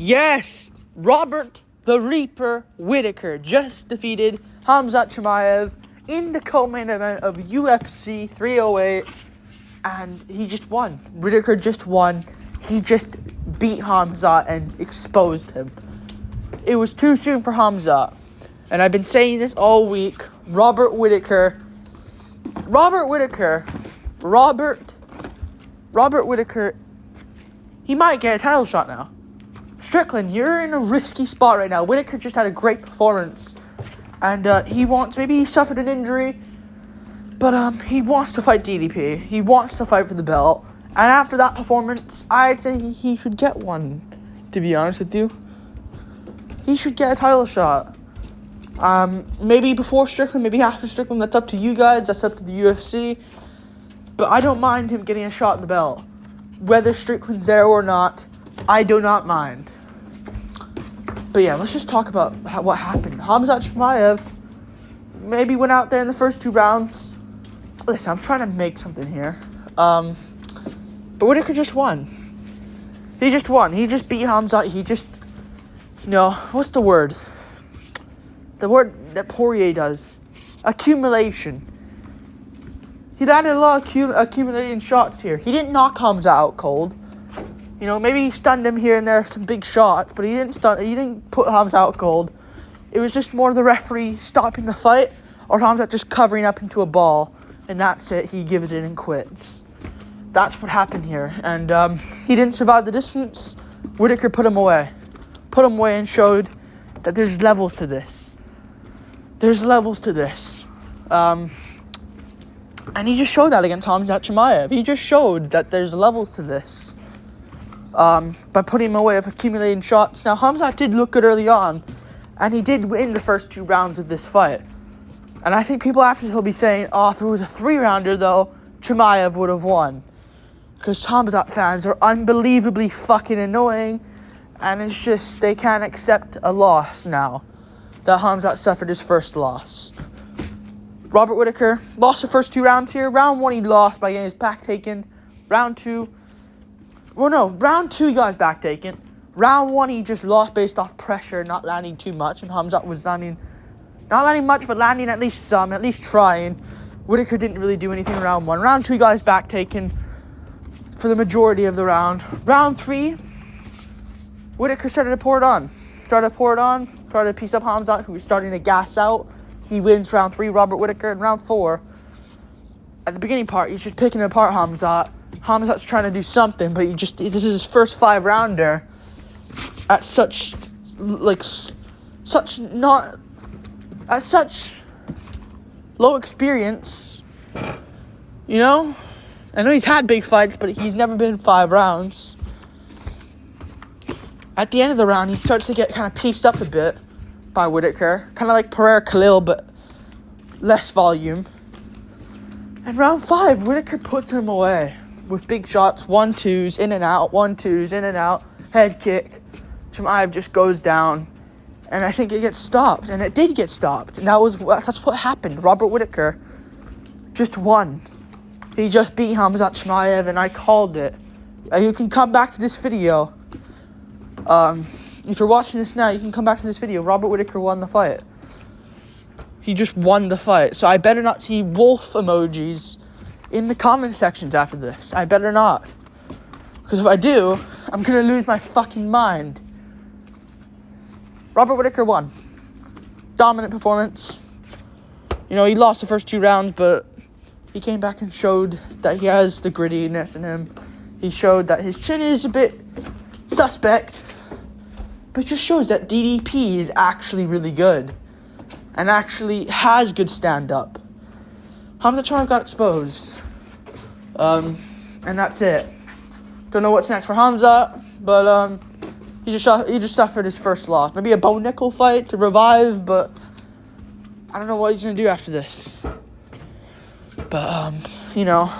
Yes, Robert the Reaper Whittaker just defeated Khamzat Chimaev in the co-main event of UFC 308, and he just won. Whittaker just won. He just beat Khamzat and exposed him. It was too soon for Khamzat, and I've been saying this all week. Robert Whittaker, he might get a title shot now. Strickland, you're in a risky spot right now. Whittaker just had a great performance. And maybe he suffered an injury, but he wants to fight DDP. He wants to fight for the belt. And after that performance, I'd say he should get one, to be honest with you. He should get a title shot. Maybe before Strickland, maybe after Strickland. That's up to you guys. That's up to the UFC. But I don't mind him getting a shot at the belt. Whether Strickland's there or not, I do not mind. But yeah, let's just talk about what happened. Khamzat Chimaev maybe went out there in the first 2 rounds. Listen, I'm trying to make something here. But Whittaker just won. He just won. He just beat Khamzat. He just, what's the word? The word that Poirier does. Accumulation. He landed a lot of accumulating shots here. He didn't knock Khamzat out cold. Maybe he stunned him here and there, some big shots, but he didn't put Khamzat out cold. It was just more the referee stopping the fight, or Khamzat just covering up into a ball, and that's it. He gives it and quits. That's what happened here, and he didn't survive the distance. Whittaker put him away and showed that there's levels to this. And he just showed that against Khamzat Chimaev. He just showed that there's levels to this. By putting him away with accumulating shots. Now, Khamzat did look good early on, and he did win the first 2 rounds of this fight. And I think people after this will be saying, if it was a 3-rounder, though, Chimaev would have won. Because Khamzat fans are unbelievably fucking annoying, and it's just, they can't accept a loss now that Khamzat suffered his first loss. Robert Whittaker lost the first 2 rounds here. Round 1, he lost by getting his back taken. Round 2, he got his back taken. Round 1, he just lost based off pressure, not landing too much. And Khamzat was not landing much, but landing at least some, at least trying. Whittaker didn't really do anything in round 1. Round 2, he got his back taken for the majority of the round. Round 3, Whittaker started to pour it on. Started to piece up Khamzat, who was starting to gas out. He wins round 3, Robert Whittaker. In round 4, at the beginning part, he's just picking apart Khamzat. Khamzat's trying to do something, but this is his first 5-rounder at such low experience. I know he's had big fights, but he's never been 5 rounds. At the end of the round, he starts to get kind of pieced up a bit by Whittaker. Kind of like Pereira Khalil, but less volume. And round 5, Whittaker puts him away with big shots, 1-2s, in and out, 1-2s, in and out, head kick. Chimaev just goes down, and I think it gets stopped, and it did get stopped. And that's what happened. Robert Whittaker just won. He just beat Khamzat Chimaev, and I called it. You can come back to this video. If you're watching this now, you can come back to this video. Robert Whittaker won the fight. He just won the fight. So I better not see wolf emojis in the comment sections after this. I better not. Because if I do, I'm going to lose my fucking mind. Robert Whittaker won. Dominant performance. He lost the first 2 rounds, but he came back and showed that he has the grittiness in him. He showed that his chin is a bit suspect, but it just shows that DDP is actually really good and actually has good stand-up. Khamzat Chimaev got exposed. And that's it. Don't know what's next for Khamzat, but he just suffered his first loss. Maybe a Bo Nickel fight to revive, but I don't know what he's gonna do after this. But Khamzat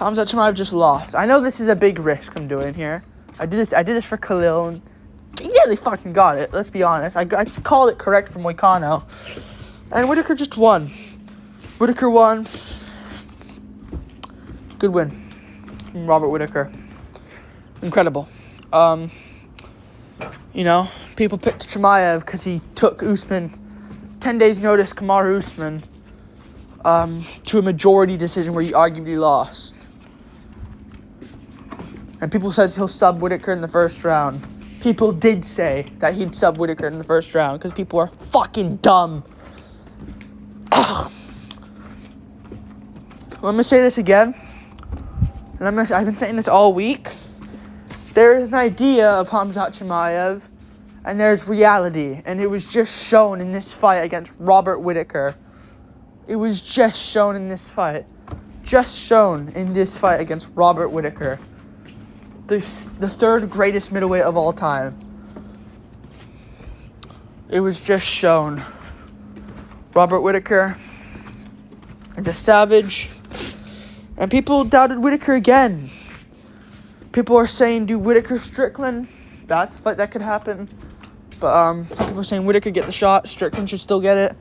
Chimaev just lost. I know this is a big risk I'm doing here. I did this for Khalil, and he nearly fucking got it. Let's be honest. I called it correct from Moicano, and Whittaker just won. Whittaker won. Good win from Robert Whittaker. Incredible. You know, people picked Chimaev because he took Usman 10 days notice, Kamaru Usman, to a majority decision where he arguably lost. And people says he'll sub Whittaker in the first round. People did say that he'd sub Whittaker in the first round because people are fucking dumb. Let me say this again. And I've been saying this all week. There is an idea of Khamzat Chimaev, and there's reality. And it was just shown in this fight against Robert Whittaker. It was just shown in this fight. Just shown in this fight against Robert Whittaker. The third greatest middleweight of all time. It was just shown. Robert Whittaker is a savage. And people doubted Whittaker again. People are saying, do Whittaker Strickland? That's a fight that could happen. But some people are saying Whittaker get the shot. Strickland should still get it.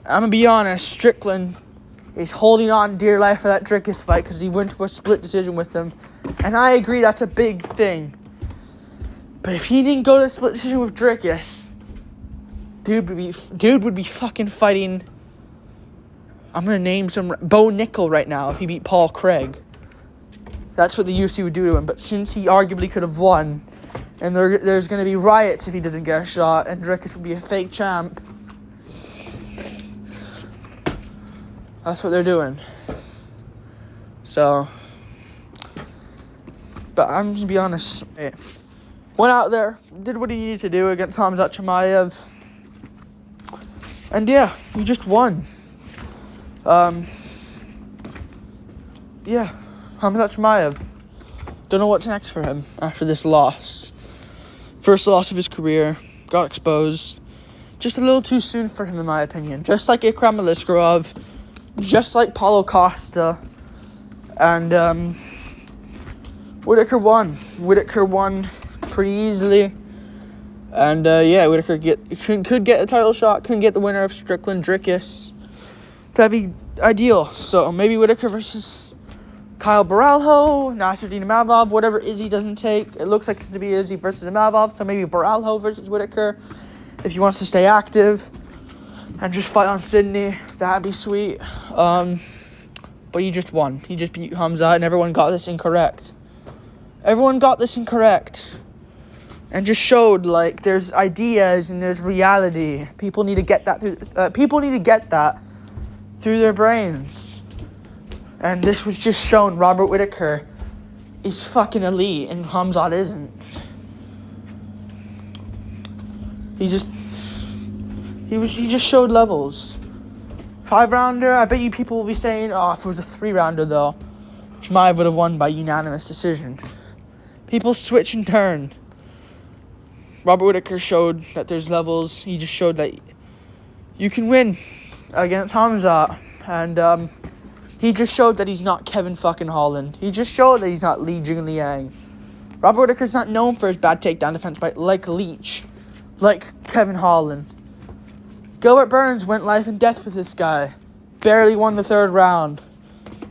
I'm going to be honest. Strickland is holding on dear life for that Dricus fight because he went to a split decision with him. And I agree that's a big thing. But if he didn't go to a split decision with Dricus, dude would be fucking fighting. I'm going to name some. Bo Nickel right now if he beat Paul Craig. That's what the UFC would do to him. But since he arguably could have won, and there's going to be riots if he doesn't get a shot, and Dricus would be a fake champ, that's what they're doing. So, but I'm going to be honest. Went out there, did what he needed to do against Khamzat Chimaev. And yeah, he just won. Yeah, Khamzat Chimaev. Don't know what's next for him after this loss. First loss of his career. Got exposed. Just a little too soon for him, in my opinion. Just like Ikram Aliskerov. Just like Paulo Costa. And, Whittaker won. Whittaker won pretty easily. And, yeah, Whittaker could get a title shot. Couldn't get the winner of Strickland Dricus. That'd be ideal. So, maybe Whittaker versus Kyle Baralho, Nasruddin Imavov, whatever Izzy doesn't take. It looks like it's going to be Izzy versus Imavov, so maybe Baralho versus Whittaker if he wants to stay active and just fight on Sydney. That'd be sweet. But he just won. He just beat Khamzat, and everyone got this incorrect. Everyone got this incorrect. And just showed, like, there's ideas and there's reality. People need to get that through their brains. And this was just shown. Robert Whittaker is fucking elite, and Khamzat isn't. He just showed levels. 5-rounder, I bet you people will be saying, oh, if it was a 3-rounder though, Chimaev would have won by unanimous decision. People switch and turn. Robert Whittaker showed that there's levels. He just showed that you can win against Khamzat. And he just showed that he's not Kevin fucking Holland. He just showed that he's not Li Jingliang. Robert Whittaker's not known for his bad takedown defense, but like Leach, like Kevin Holland. Gilbert Burns went life and death with this guy. Barely won the 3rd round.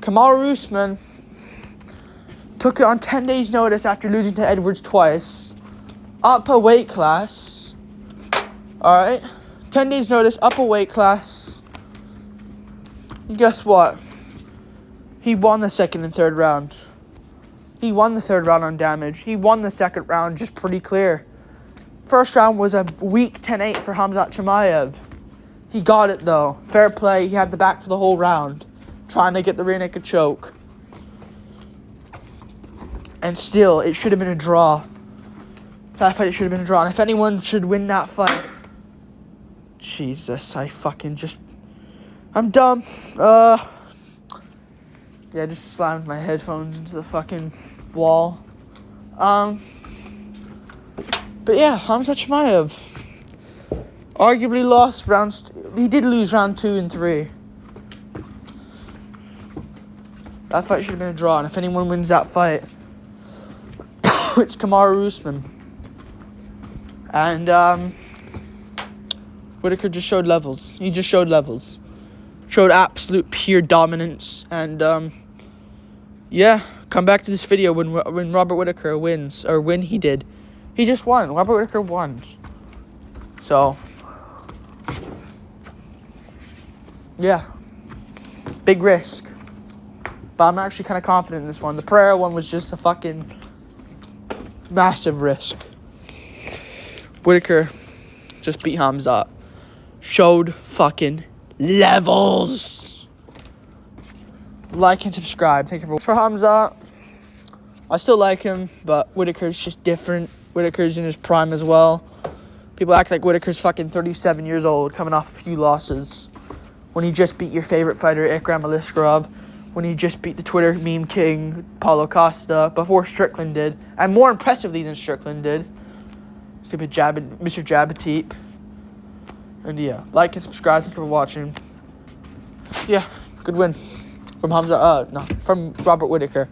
Kamaru Usman took it on 10 days notice after losing to Edwards twice. Up a weight class. Alright. 10 days notice, up a weight class. And guess what? He won the 2nd and 3rd round. He won the 3rd round on damage. He won the 2nd round just pretty clear. 1st round was a weak 10-8 for Khamzat Chimaev. He got it though. Fair play. He had the back for the whole round. Trying to get the rear naked choke. And still, it should have been a draw. That fight, it should have been a draw. And if anyone should win that fight... Jesus, I'm dumb. Yeah, I just slammed my headphones into the fucking wall. But yeah, Khamzat Chimaev arguably lost rounds. He did lose round 2 and 3. That fight should have been a draw, and if anyone wins that fight, it's Kamaru Usman. And Whittaker just showed levels. He just showed levels. Showed absolute pure dominance. And yeah, come back to this video when Robert Whittaker wins, or when he did. He just won. Robert Whittaker won. So, yeah. Big risk. But I'm actually kind of confident in this one. The Pereira one was just a fucking massive risk. Whittaker just beat Khamzat. Showed fucking levels. Like and subscribe. Thank you for Khamzat. I still like him, but Whittaker's just different. Whittaker's in his prime as well. People act like Whittaker's fucking 37 years old, coming off a few losses. When he just beat your favorite fighter, Ikram Aliskerov. When he just beat the Twitter meme king, Paulo Costa, before Strickland did. And more impressively than Strickland did. Stupid Mr. Jabateep. And yeah, like and subscribe. Thank you for watching. Yeah, good win. From from Robert Whittaker.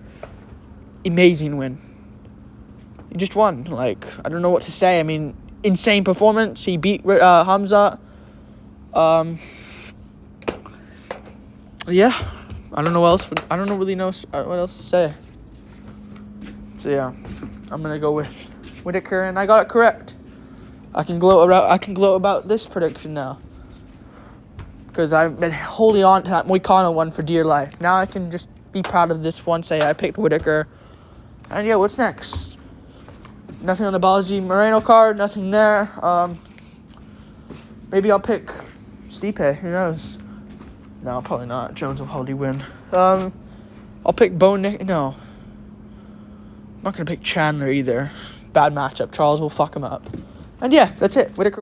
Amazing win. He just won. Like, I don't know what to say. I mean, insane performance. He beat Khamzat. Yeah. I don't know what else. I don't really know what else to say. So yeah, I'm gonna go with Whittaker, and I got it correct. I can gloat about this prediction now, because I've been holding on to that Moicano one for dear life. Now I can just be proud of this one. Say I picked Whittaker, and yeah, what's next? Nothing on the Ballsy Moreno card. Nothing there. Maybe I'll pick Stipe. Who knows? No, probably not. Jones will probably win. I'll pick No. I'm not going to pick Chandler either. Bad matchup. Charles will fuck him up. And yeah, that's it. Whittaker.